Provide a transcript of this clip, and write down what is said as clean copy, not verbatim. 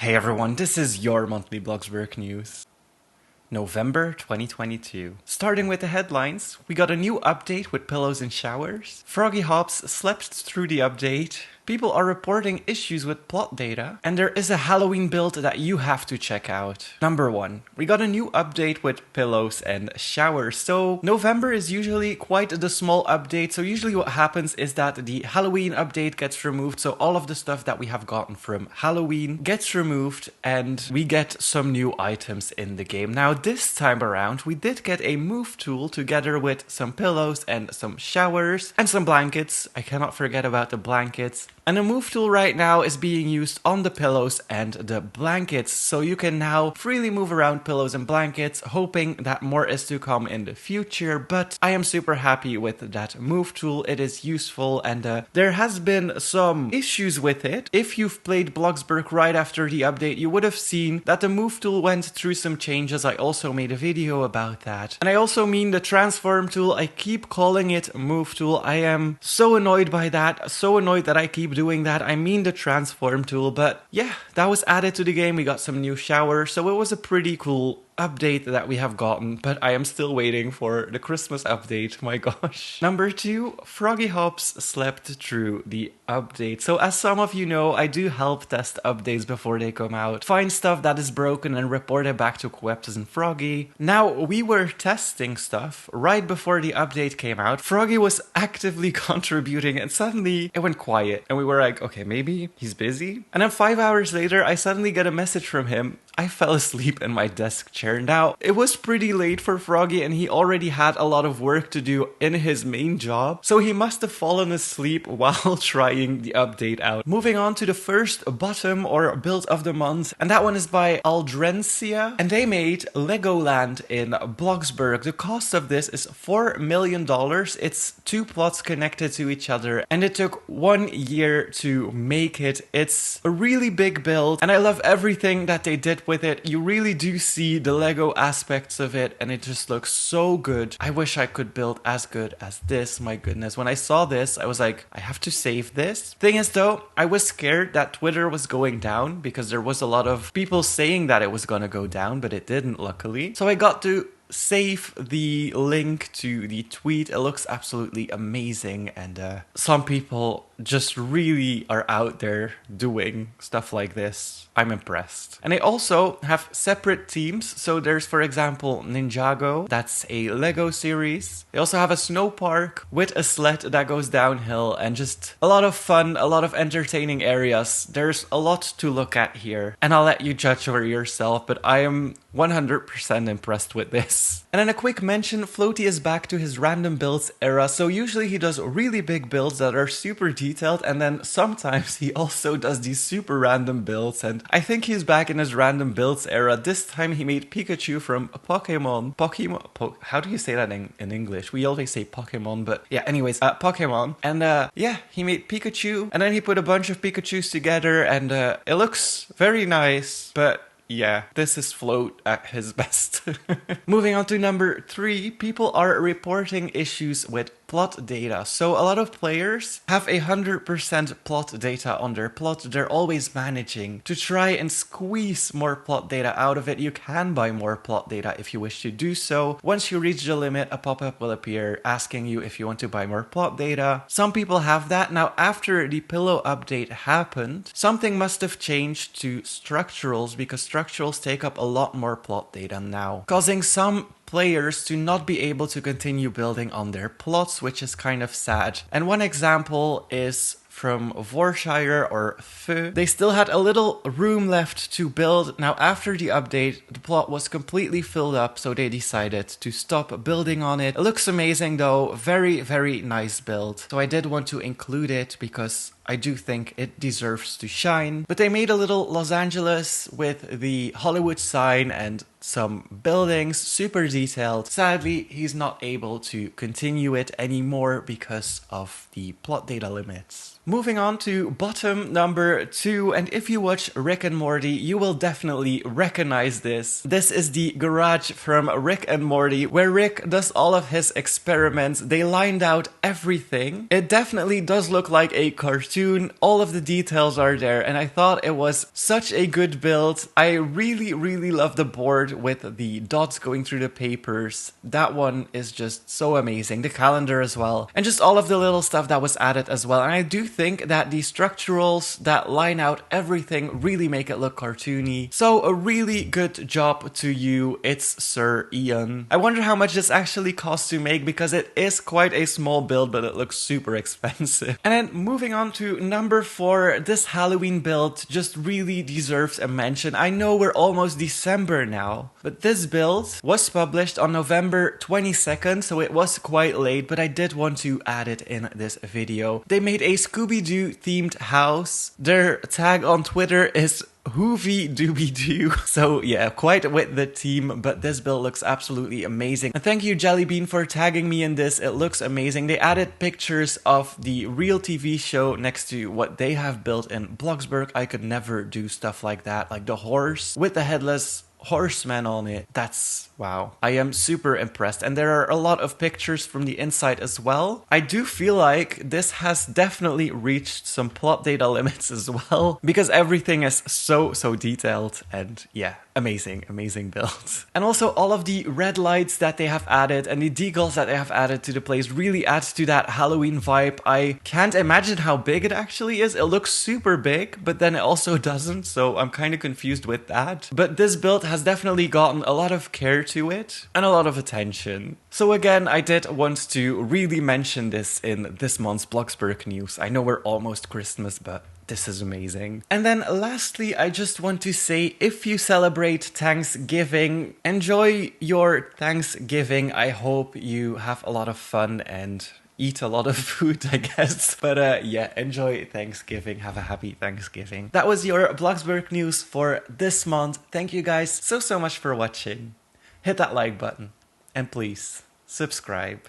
Hey everyone, this is your monthly Bloxburg news. November 2022. Starting with the headlines, we got a new update with pillows and showers. FroggyHopz slept through the update. People are reporting issues with plot data, and there is a Halloween build that you have to check out. Number 1. We got a new update with pillows and showers. So November is usually quite the small update, so usually what happens is that the Halloween update gets removed, so all of the stuff that we have gotten from Halloween gets removed, and we get some new items in the game. Now this time around, we did get a move tool together with some pillows and some showers and some blankets. I cannot forget about the blankets. And the move tool right now is being used on the pillows and the blankets, so you can now freely move around pillows and blankets, hoping that more is to come in the future. But I am super happy with that move tool. It is useful, and there has been some issues with it. If you've played Bloxburg right after the update, you would have seen that the move tool went through some changes. I also made a video about that. And I also mean the transform tool. I keep calling it move tool. I am so annoyed by that, so annoyed that I keep doing that. I mean the transform tool, but yeah, that was added to the game. We got some new showers, so it was a pretty cool update that we have gotten, but I am still waiting for the Christmas update, my gosh. Number 2, FroggyHopz slept through the update. So as some of you know, I do help test updates before they come out, find stuff that is broken and report it back to Coeptus and Froggy. Now, we were testing stuff right before the update came out. Froggy was actively contributing and suddenly it went quiet and we were like, okay, maybe he's busy. And then 5 hours later, I suddenly get a message from him. I fell asleep in my desk chair. Now, it was pretty late for Froggy and he already had a lot of work to do in his main job, so he must have fallen asleep while trying the update out. Moving on to the first bottom or build of the month, and that one is by Aldrencia, and they made Legoland in Bloxburg. The cost of this is $4 million. It's 2 plots connected to each other, and it took 1 year to make it. It's a really big build, and I love everything that they did with it. You really do see the Lego aspects of it, and it just looks so good. I wish I could build as good as this. My goodness, when I saw this, I was like, I have to save this. Thing is though, I was scared that Twitter was going down because there was a lot of people saying that it was gonna go down, but it didn't, luckily. So I got to save the link to the tweet. It looks absolutely amazing, and some people just really are out there doing stuff like this. I'm impressed. And they also have separate teams. So there's, for example, Ninjago. That's a Lego series. They also have a snow park with a sled that goes downhill, and just a lot of fun, a lot of entertaining areas. There's a lot to look at here, and I'll let you judge for yourself, but I am 100% impressed with this. And then a quick mention, Floatie is back to his random builds era. So usually he does really big builds that are super detailed, and then sometimes he also does these super random builds, and I think he's back in his random builds era. This time he made Pikachu from Pokemon. How do you say that in English? We always say Pokemon, but yeah, anyways, Pokemon. And yeah, he made Pikachu, and then he put a bunch of Pikachus together, and it looks very nice, but yeah, this is Float at his best. Moving on to number 3, people are reporting issues with plot data. So a lot of players have 100% plot data on their plot. They're always managing to try and squeeze more plot data out of it. You can buy more plot data if you wish to do so. Once you reach the limit, a pop-up will appear asking you if you want to buy more plot data. Some people have that. Now, after the pillow update happened, something must have changed to structurals, because structurals take up a lot more plot data now, causing some players to not be able to continue building on their plots, which is kind of sad. And one example is from Vorshire or Feu. They still had a little room left to build. Now, after the update, the plot was completely filled up, so they decided to stop building on it. It looks amazing though, very, very nice build. So I did want to include it because I do think it deserves to shine. But they made a little Los Angeles with the Hollywood sign and some buildings, super detailed. Sadly, he's not able to continue it anymore because of the plot data limits. Moving on to bottom number 2, and if you watch Rick and Morty, you will definitely recognize this. This is the garage from Rick and Morty, where Rick does all of his experiments. They lined out everything. It definitely does look like a cartoon cartoon, all of the details are there, and I thought it was such a good build. I really love the board with the dots going through the papers. That one is just so amazing. The calendar as well, and just all of the little stuff that was added as well. And I do think that the structurals that line out everything really make it look cartoony. So a really good job to you, it's Sir Ian. I wonder how much this actually costs to make, because it is quite a small build, but it looks super expensive. And then moving on to number 4, this Halloween build just really deserves a mention. I know we're almost December now, but this build was published on November 22nd, so it was quite late, but I did want to add it in this video. They made a Scooby-Doo themed house. Their tag on Twitter is Hoovy Dooby Doo. So yeah, quite with the team, but this build looks absolutely amazing. And thank you Jellybean for tagging me in this. It looks amazing. They added pictures of the real TV show next to what they have built in Bloxburg. I could never do stuff like that, like the horse with the headless horseman on it. That's wow. I am super impressed, and there are a lot of pictures from the inside as well. I do feel like this has definitely reached some plot data limits as well, because everything is so detailed, and yeah, amazing build. And also all of the red lights that they have added and the decals that they have added to the place really adds to that Halloween vibe. I can't imagine how big it actually is. It looks super big, but then it also doesn't, so I'm kind of confused with that. But this build has definitely gotten a lot of care to it and a lot of attention. So again, I did want to really mention this in this month's Bloxburg news. I know we're almost Christmas, but this is amazing. And then lastly, I just want to say, if you celebrate Thanksgiving, enjoy your Thanksgiving. I hope you have a lot of fun and eat a lot of food, I guess. But yeah, enjoy Thanksgiving. Have a happy Thanksgiving. That was your Bloxburg news for this month. Thank you guys so much for watching. Hit that like button and please subscribe.